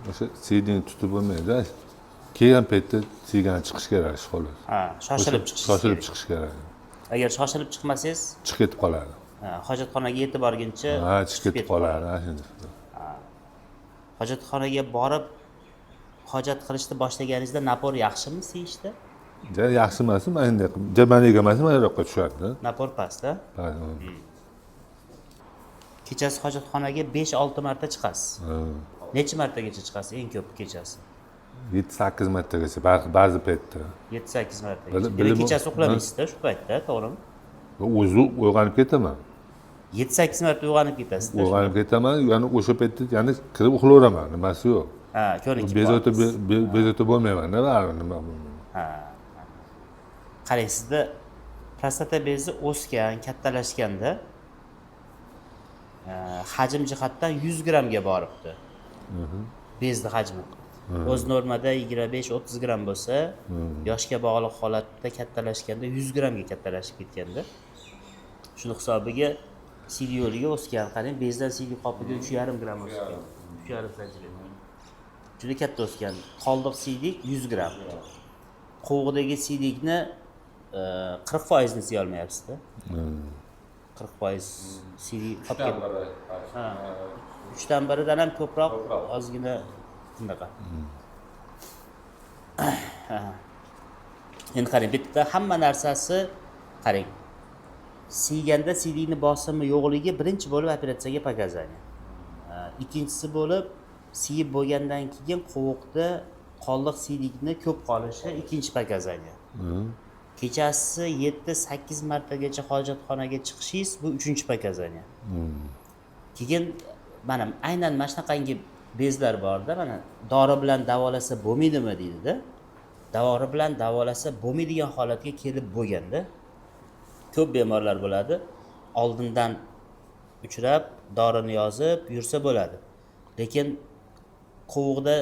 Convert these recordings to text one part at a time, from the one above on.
o'sha siydini tutib bo'lmaydi. Kelgan paytda siygani chiqish kerak xolos. Ha, shoshilib chiqish. Shoshilib chiqish kerak. Agar shoshilib chiqmasangiz, Chiqib ketib qoladi. hojatxonaga yetib borguncha Ha, chiqib ketib qoladi. Shunday. hojatxonaga borib hojat qilishni boshlaganingizda napor yaxshimi siyishda? Yaxshi emasmi? Mana bunday qilib jabani egamasi mana yoqqa tushadi. Napor pastda. Kechasi hojatxonaga 5-6 marta chiqasiz. Necha martagacha chiqasiz eng ko'p kechasi? 7-8 martagacha ba'zi paytda. 7-8 martagacha. Demak kechasi uxlamaysiz-da shu paytda, to'g'rimi? O'zi uyg'onib ketaman. 7-8 marta uyg'onib ketasiz-da. Uyg'onib ketaman, yana o'sha paytda yana kirib uxlayveraman, nimasi yo'q. Ha, ko'nikib. Bezovta bo'lmayman-da, baribir nima bo'lmaydi. Ha. Qarang, sizda prostata bezi o'sgan, kattalashganda hajm jihatdan 100 grammga boribdi. Bezni hajmi. O'z normada 25-30 gram bo'lsa, yoshga bog'liq holatda kattalashganda 100 grammga kattalashib ketganda, shuni hisobiga CD yo'liga o'sgan. Qarang, bezdan CD qopiga 3,5 gram o'sgan. 3,5 santimetr. Juda katta o'sgan. Qoldiq siydik 100 gram. Qovug'idagi siydikni 40% ni siya olmayapsiz-da. 40% CD qolib ketdi. Ha. 3dan biridan ham ko'proq, ozgina bunaqa. Endi qarang, bitta hamma narsasi qarang. Siyganda CDni bosimi yo'qligi birinchi bo'lib operatsiyaga показание. Ikkinchisi bo'lib siyib bo'lgandan keyin qovuqda qoldiq siydikni ko'p qolishi ikkinchi показание. Kechasi 7-8 martagacha hojatxonaga chiqishingiz bu uchinchi показание. Keyin mana aynan mana shunaqangi bezlar borda, mana dori bilan davolasa bo'lmaydimi deydi-da. Dori bilan davolasa bo'lmaydigan holatga kelib bo'lganda ko'p bemorlar bo'ladi. Oldindan uchrab, dorini yozib yursa bo'ladi. Lekin qovuqda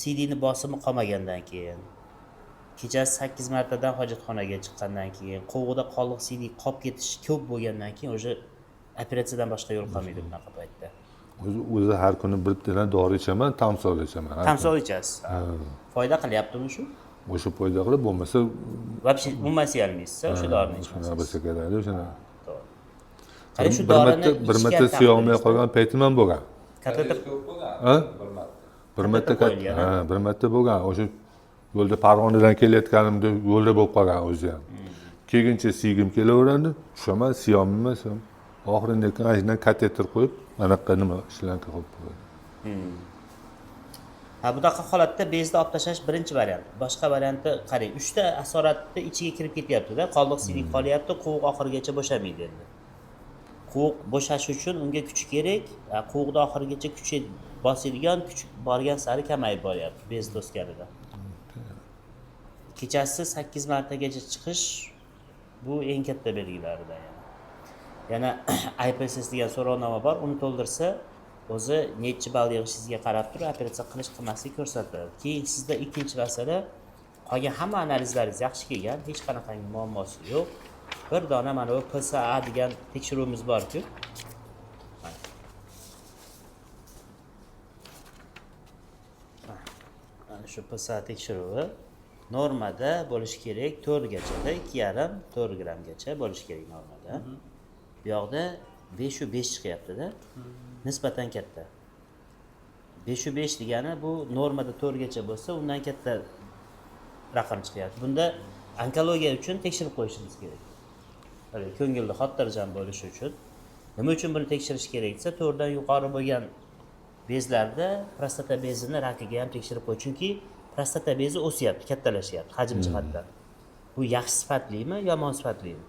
CDni bosimi qolmagandan keyin, kechasi 8 martadan hojatxonaga chiqqandan keyin, qovuqda qoldiq CD qolib ketish ko'p bo'lgandan keyin o'sha operatsiyadan boshqa yo'l qolmaydi bunaqa paytda. O'zi har kuni bittadan dori ichaman, tamsol ichaman. Tamsol ichasiz. Foyda qilyaptimi shu? O'sha foyda qilib bo'lmasa, Вообще umuman siyolmaysiz o'sha dorini ichmasiz. Shuna bo'lsa kerak, o'shana. Qarang, shu dorini bir marta siya olmay qolgan paytim ham bo'lgan. Kateter Ha? Bir marta bo'lgan. O'sha yo'lda Farg'onadan kelayotganimda yo'lda bo'lib qolgan o'zi ham. Keyin siygim kelaveradi, tushaman, siya olmayman. Oxirida aynan kateter qo'yib, anaqa nima ishlanka qilib qo'ydi. Ha, bunaqa holatda bezni olib tashlash birinchi variant. Boshqa varianti qarang, 3 ta asoratni ichiga kirib ketyapti-da, qoldiq siydik qolyapti, qovuq oxirigacha bo'shamaydi endi. Qovuq bo'shash uchun unga kuch kerak. Qovuqda oxirigacha kuchi bosadigan, kuch borgan sari kamayib boryapti bez o'sganida. Kechasi 8 martagacha chiqish bu eng katta belgilaridan yana. Yana IPSS degan so'rovnoma bor, uni to'ldirsa, o'zi necha ball yig'ishingizga qarab turib operatsiya qilish qilmaslik ko'rsatadi. Keyin sizda ikkinchi masala, qolgan hamma analizlaringiz yaxshi kelgan, hech qanaqangi muammosi yo'q. Bir dona mana bu PSA degan tekshiruvimiz bor-ku. Mana shu PSA tekshiruvi normada bo'lishi kerak 4 gachada, 2,5-4 grammgacha bo'lishi kerak normada. Bu yoqda 5/5 chiqyapti-da. Nisbatan katta. 5/5 degani bu normada 4 gacha bo'lsa, undan katta raqam chiqyapti. Bunda onkologiya uchun tekshirib qo'yishimiz kerak. Ko'ngilda xotirjam bo'lishi uchun. Nima uchun buni tekshirish kerak desa, 4 dan yuqori bo'lgan bezlarda prostata bezini rakiga ham tekshirib qo'y. Chunki prostata bezi o'syapti, kattalashyapti hajm jihatdan. Bu yaxshi sifatlimi, yomon sifatlimi?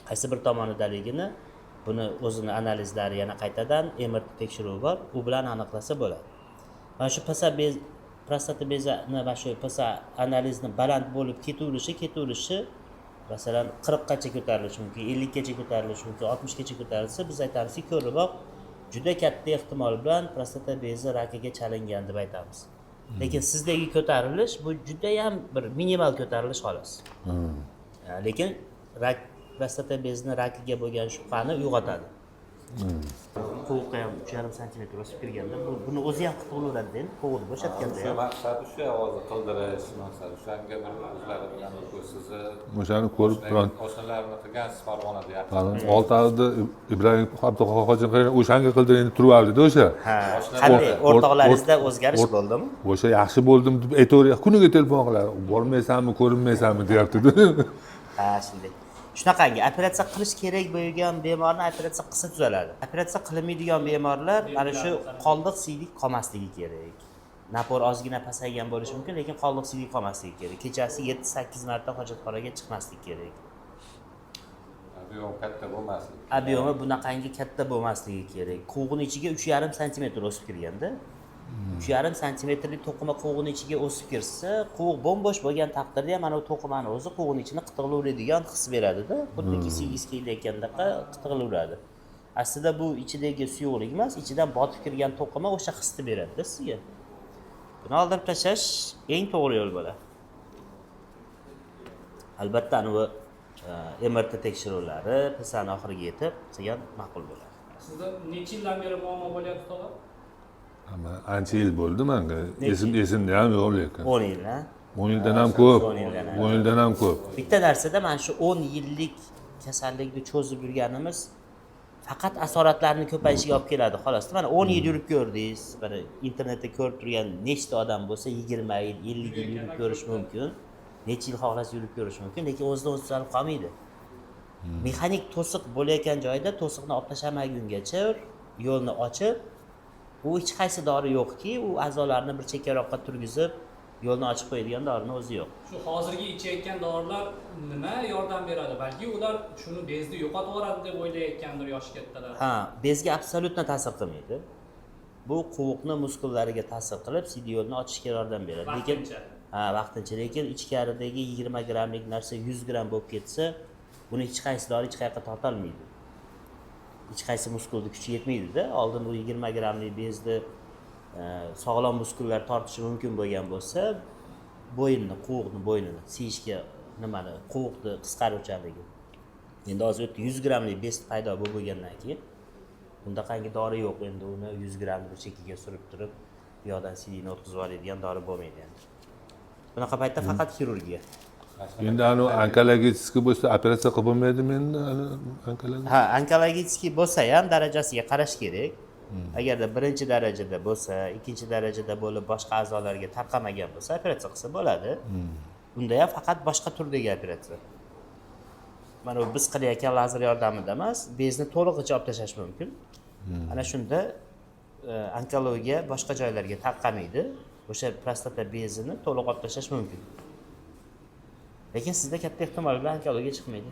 Qaysi bir tomonidaligini buni o'zini analizlari yana qaytadan MRT tekshiruvi bor, u bilan aniqlasa bo'ladi. Mana shu prostata bezini va shu PSA analizni baland bo'lib ketaverishi, masalan 40 gacha ko'tarilishi mumkin, 50 gacha ko'tarilishi mumkin, 60 gacha ko'tarilsa, biz aytamizki, ko'riboq juda katta ehtimol bilan prostata bezi rakiga chalingan deb aytamiz. Lekin sizdagi ko'tarilish bu juda ham bir minimal ko'tarilish xolos. Lekin prostata bezini rakiga bo'lgan shubhani uyg'otadi. Qo'g'uqqa ham 3,5 santimetr o'sib kirganda buni o'zi ham qilib bo'laveradi endi qo'g'uqni bo'shatganda Shu ham. maqsadi shu hozir qildirish maqsadi. O'shanga bir o'zlari bilan sizni O'shani ko'rib biron o'shalarni qilgansiz Farg'onada yapti. Oltiarda Ibrohim Abduqodir o'shanga qildiring turibdi o'sha. Ha, qanday o'rtoqlaringizda o'zgarish bo'ldimi? O'sha yaxshi bo'ldim deb aytaveryapti. Kuniga telefon qiladi. Bormaysanmi, ko'rinmaysanmi deyapti-da. Ha, shunday. Shunaqangi operatsiya qilish kerak bo'lgan bemorni operatsiya qilsa tuzaladi. Operatsiya qilinmaydigan bemorlar mana shu qoldiq siydik qolmasligi kerak. Napor ozgina pasaygan bo'lishi mumkin, lekin qoldiq siydik qolmasligi kerak. Kechasi 7-8 marta hojatxonaga chiqmaslik kerak. Ob'yom katta bo'lmasin. Ob'yomi bunaqangi katta bo'lmasligi kerak. Qo'g'in ichiga 3,5 santimetr o'sib kirganda, 3,5 santimetrlik to'qima qo'g'in ichiga o'sib kirsa, qo'g'in bo'sh bo'lgan taqdirda ham mana bu to'qimani o'zi qo'g'in ichini qitiqlaydigan his beradida. Xuddiki sigiz kiylayotgandaqa qitiqlayveradi. Aslida bu ichidagi suyuqlik emas, ichidan botib kirgan to'qima o'sha hisni beradi sizga. Buni oldirib tashlash eng to'g'ri yo'l bo'ladi. Albatta anavi MRT tekshiruvlari pisani oxiriga yetib qilgan ma'qul bo'ladi. Sizda necha yildan beri muammo bo'lyapti tog'a? Ama ancha yil bo'ldi menga. Esimda ham yo'q lekin. 10 yil, ha? 10 yildan ham ko'p. 10 yildan ham. 10 yildan ham ko'p. Bitta narsada mana shu 10 yillik kasallikni cho'zib yurganimiz faqat asoratlarni ko'payishiga olib keladi, xolos. Mana 10 yil yurib ko'rdingiz. Mana internetda ko'rib turgan nechta odam bo'lsa 20 yil, 50 yil yurib ko'rish mumkin. Necha yil xohlasa yurib ko'rish mumkin, lekin o'zidan o'zi tuzalib qolmaydi. Mexanik to'siq bo'layotgan joyda to'siqni olib tashlamagungacha yo'lni ochib, u hech qaysi dori yo'qki, u a'zolarni bir chekkaroqqa turgizib, yo'lni ochib qo'yadigan dorining o'zi yo'q. Shu hozirgi ichayotgan dorilar nima yordam beradi? Balki ular shuni bezni yo'qotib yuboradi deb o'ylayotgandir yoshi kattalar. Ha, bezga absolyutno ta'sir qilmaydi. Bu qovuqni muskullariga ta'sir qilib, CD yo'lni ochishga yordam beradi. Lekin vaqtincha, lekin ichkaridagi 20 grammlik narsa 100 gram bo'lib ketsa, buni hech qaysi dori hech qayerga torta olmaydi. Hech qaysi muskulni kuchi yetmaydi-da. Oldin bu 20 grammlik bezni sog'lom muskullar tortishi mumkin bo'lgan bo'lsa, qovuqni bo'ynini siyishga nimani, qovuqni qisqaruvchanligi. Endi hozir 100 grammlik bez paydo bo'lgandan keyin bundaqangi dori yo'q. Endi uni 100 grammni bir chekkiga surib turib, bu yoqdan sidini o'tkazib oladigan dori bo'lmaydi endi. Bunaqa paytda faqat xirurgiya. Endi onkologический bo'lsa operatsiya qilib bo'lmaydimi endi onkologik? Ha, onkologический bo'lsa ham darajasiga qarash kerak. Agarda birinchi darajada bo'lsa, ikkinchi darajada bo'lib boshqa a'zolarga tarqamagan bo'lsa, operatsiya qilsa bo'ladi. Unda ham faqat boshqa turdagi operatsiya. Mana bu biz qilayotgan lazer yordamida emas, bezni to'lig'icha olib tashlash mumkin. Ana shunda onkologiya boshqa joylarga tarqamaydi. O'sha prostata bezini to'liq olib tashlash mumkin. Lekin sizda katta ehtimol bilan onkologiya chiqmaydi.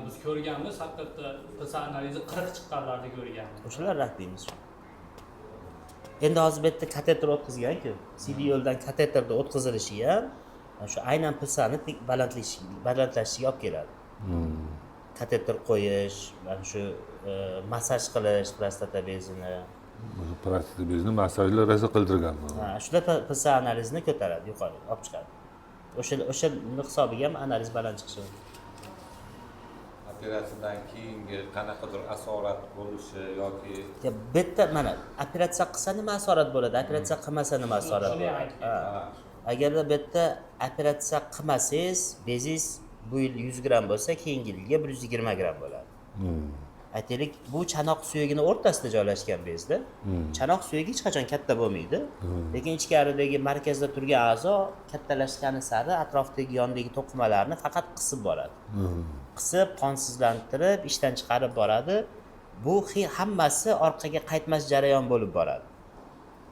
Biz ko'rganmiz, haqiqatda PSA analizi 40 chiqqanlarni ko'rganmiz. O'shalar rad deymiz. Endi hozir bu yerda kateter o'tkazgan-ku. CD yo'ldan kateterda o'tkazilishi ham shu aynan PSAni balandlashishiga olib keladi. Kateter qo'yish, mana shu massaj qilish prostata bezini. Prostata bezini massajlar rosa qildirganman. Ha, shunda PSA analizini ko'taradi, yuqoriga olib chiqadi. O'sha hisobiga ham analiz baland chiqishi mumkin. Operatsiyadan keyingi qanaqadir asorat bo'lishi yoki Bitta mana operatsiya qilsa nima asorat bo'ladi, operatsiya qilmasa nima asorat bo'ladi? Agarda bitta operatsiya qilmasangiz, bezingiz bu yil 100 gram bo'lsa, keyingi yilga 120 gram bo'ladi. Aytaylik, bu chanoq suyagini o'rtasida joylashgan bezda. Chanoq suyagi hech qachon katta bo'lmaydi, lekin ichkaridagi markazda turgan a'zo kattalashgani sari atrofdagi yondagi to'qimalarni faqat qisib boradi. Qisib, qonsizlantirib, ishdan chiqarib boradi. Bu hammasi orqaga qaytmas jarayon bo'lib boradi.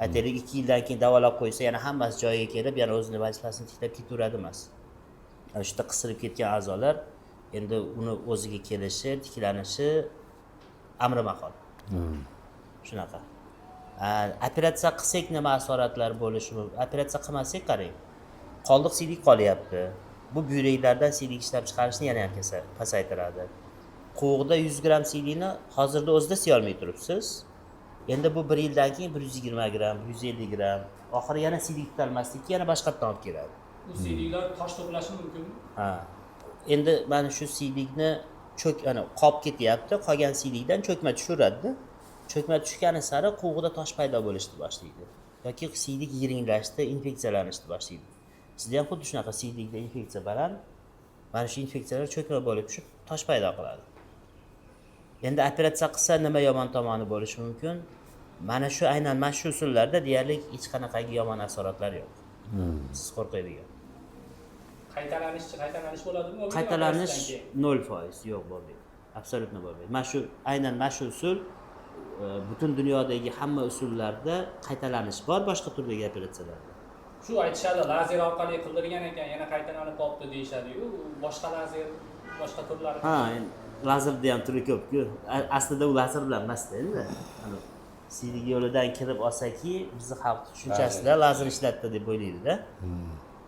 Aytaylik, 2 yildan keyin davolab qo'ysa, yana hammasi joyiga kelib, yana o'zini vazifasini tiklab ketaveradi emas. Ana shunda qisilib ketgan a'zolar endi uni o'ziga kelishi, tiklanishi amri mahol. Shunaqa. Operatsiya qilsak nima asoratlar bo'lishi mumkin? Operatsiya qilmasak qarang. Qoldiq siydik qolyapti. Bu buyraklardan siydik ishlab chiqarishni yana ham pasaytiradi. Qo'g'da 100 gram siydikni hozirda o'zida siy olmay turibsiz. Endi bu 1 yildan keyin 120 gram, 150 gram, oxiri yana siydik tutalmaslikka yana boshqatdan olib keladi. Bu siydiklar tosh to'plashi mumkinmi? Ha. Endi mana shu siydikni ana qolib ketyapti, qolgan siylikdan cho'kma tushaveradi. Cho'kma tushgani sari quvg'ida tosh paydo bo'lishni boshlaydi. Yoki siylik yiringlashdi, infeksiyalanishni boshlaydi. Sizda ham xuddi shunaqa siylikda infeksiya bilan mana shu infeksiyalar cho'kma bo'lib tushib, tosh paydo qiladi. Endi operatsiya qilsa nima yomon tomoni bo'lishi mumkin? Mana shu aynan mana shu usullarda deyarli hech qanaqangi yomon asoratlar yo'q. Siz qo'rqadigan. Qaytalanish bo'ladimi? Qaytalanish 0% yo'q bo'lmaydi. Absolutno bo'lmaydi. Aynan mana shu usul butun dunyodagi hamma usullarda qaytalanish bor boshqa turdagi operatsiyalarda. Shu aytishadi, lazer orqali qildirgan ekan, yana qaytalanib qolibdi deyshadi-yu. Boshqa lazer, boshqa turlari. Ha, lazerda ham turi ko'p-ku. Aslida u lazer bilan emasda endi. Siydik yo'lidan kirib olsaki, bizni xalq tushunchasida lazer ishlatdi deb o'ylaydi-da.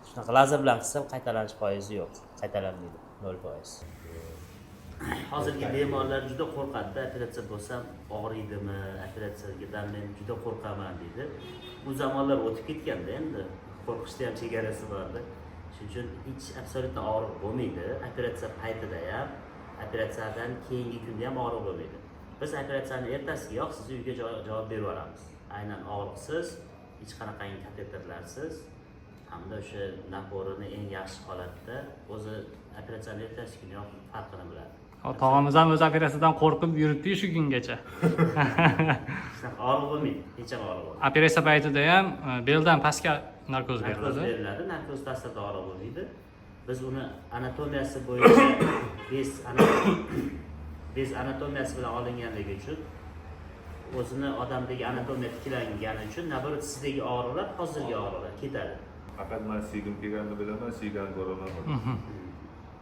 Shunaqa lazer bilan qilsa qaytalanish foizi yo'q. Qaytalanmaydi 0%. Hozirgi bemorlar juda qo'rqadi, operatsiya bo'lsam og'riydimi, operatsiyadan men juda qo'rqaman deydi. Bu zamonlar o'tib ketganda endi qo'rqishda ham chegarasi borda. Shuning uchun hech absolutno og'riq bo'lmaydi. Operatsiya paytida ham, operatsiyadan keyingi kunda ham og'riq bo'lmaydi. Biz operatsiyani ertasigayoq sizni uyga javob berib yuboramiz. Aynan og'riqsiz, hech qanaqangi kateterlarsiz hamda o'sha naporini eng yaxshi holatda o'zi operatsiyani ertasi kuniyoq farqini biladi. Tog'amiz ham o'z operatsiyadan qo'rqib yuribdi shu kungacha. Og'riq bo'lmaydi, hech ham og'riq bo'lmaydi. Operatsiya paytida ham beldan pastga narkoz beriladi. Narkoz ta'sirida og'riq bo'lmaydi. Biz uni anatomiyasi bo'yicha bez anatomiyasi bilan olinganligi uchun o'zini odamdagi anatomiya tiklangani uchun naborat sizdagi og'riqlar hozirgi og'riqlar ketadi. Faqat men siygim kelganini bilaman, siygani ko'raman.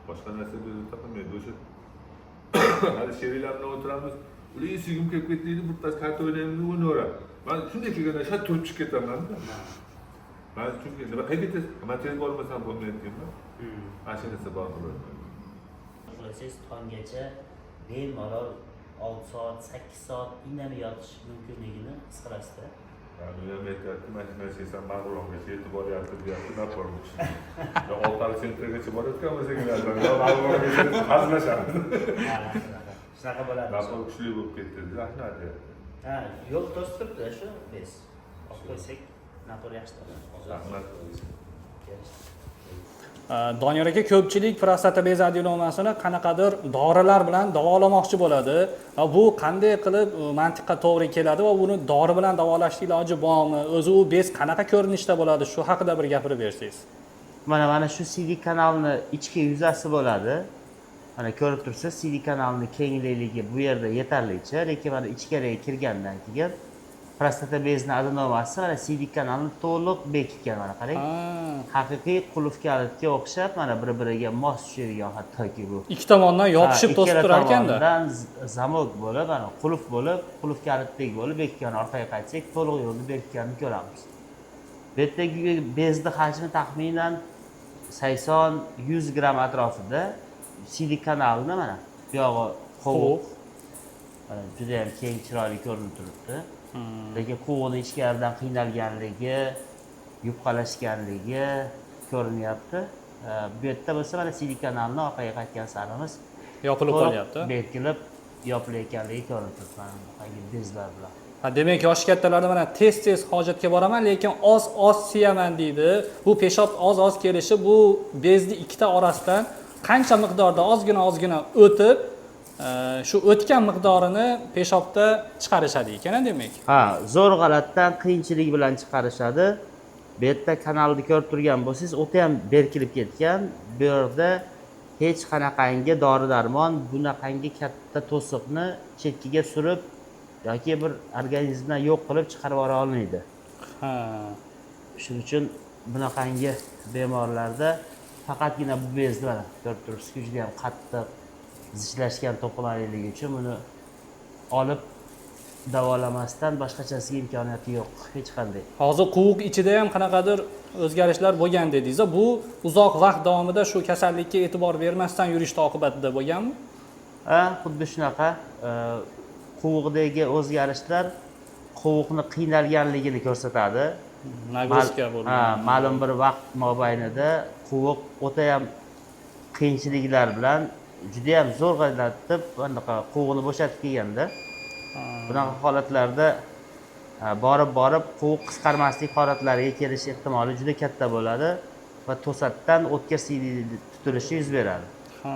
Boshqa narsa o'zi topolmaydi. O'sha hali sheriklar bilan o'tiramiz. Ular siygim kelib ketdi, bittasi karta o'ynaymiz, o'ynaveradi. Men shunday kelganda shat turib chiqib ketaman. Men chunki nima qaytasiz? Men tez bormasam bo'lmaydi deyman. Mashinasi bor bo'ladi. Siz tonggacha bemalol 6 soat, 8 soat indamay yotish mumkinligini his qilasizda. Yani aytyapti, mashina sesam Marg'ilongacha yetib boryapti, deyapti, napormoqchi. Oltari sentrgacha borayotgan bo'lsangiz, Marg'ilongacha hazillashamiz. Shunaqa bo'ladi. Napor kuchli bo'lib ketdi, rahmat deyapti. Ha, yo'q, to'sib turibdi shu bez. Olib qo'ysak, napor yaxshi bo'ladi. Rahmat. Doniyor aka ko'pchilik prostata bezi adenomasini qanaqadir dorilar bilan davolamoqchi bo'ladi. Bu qanday qilib mantiqqa to'g'ri keladi va buni dori bilan davolashning iloji bormi? O'zi u bez qanaqa ko'rinishda bo'ladi? Shu haqida bir gapirib bersangiz. Mana shu CD kanalni ichki yuzasi bo'ladi. Mana ko'rib tursiz, CD kanalni kengligi bu yerda yetarlicha, lekin mana ichkariga kirgandan keyin prostata bezining adenomasi mana CD kanalni to'liq bekitgan, mana qarang. Haqiqiy qulf kalitga o'xshab mana bir-biriga mos tushadigan hattoki bu. Ikki tomondan yopishib to'sib turar ekanda. Tomondan zamok bo'lib, mana qulf bo'lib, qulf kalitdek bo'lib bekitgan, orqaga qaytsak to'liq yo'lni bekitganini ko'ramiz. Bu yerdagi bezni hajmi taxminan 80-100 gram atrofida. CD kanalni mana bu yog'i qovuq. Juda ham keng, chiroyli ko'rinib turibdi. Lekin quvurni ichkaridan qiynalganligi, yupqalashganligi ko'rinyapti. Bu yerda bo'lsa mana CD kanalni orqaga qaytgan sarimiz yopilib qolyapti. Bekilib yopilayotganligi ko'rinib turibdi mana bunday bezlar bilan. Demak, yoshi kattalarda mana tez hojatga boraman, lekin oz siyaman deydi. Bu peshob oz kelishi bu bezni ikkita orasidan qancha miqdorda ozgina o'tib, shu o'tgan miqdorini peshobda chiqarishadi ekan, demak. Ha, zo'r g'alatdan qiyinchilik bilan chiqarishadi. Bu yerda kanalni ko'rib turgan bo'lsangiz, o'ta ham berkilib ketgan. Bu yerda hech qanaqangi dori-darmon bunaqangi katta to'siqni chetkiga surib yoki bir organizmdan yo'q qilib chiqarib yubora olmaydi. Ha. Shuning uchun bunaqangi bemorlarda faqatgina bu bezlar ko'rib turibsiz, juda ham qattiq zichlashgan to'qimaligi uchun buni olib davolamasdan boshqachasiga imkoniyati yo'q hech qanday. Hozir quvuq ichida ham qanaqadir o'zgarishlar bo'lgan dedingiz. Bu uzoq vaqt davomida shu kasallikka e'tibor bermasdan yurishning oqibatida bo'lganmi? Ha, xuddi shunaqa. Quvuqdagi o'zgarishlar quvuqni qiynalganligini ko'rsatadi. Nagruska bo'ldi. Ha, ma'lum bir vaqt mobaynida quvuq o'ta ham qiyinchiliklar bilan juda ham zo'rg'alatib anaqa quvg'ini bo'shatib kelganda bunaqa holatlarda borib quvuq qisqarmaslik holatlariga kelish ehtimoli juda katta bo'ladi va to'satdan o'tkir siydik tutilishi yuz beradi. Ha.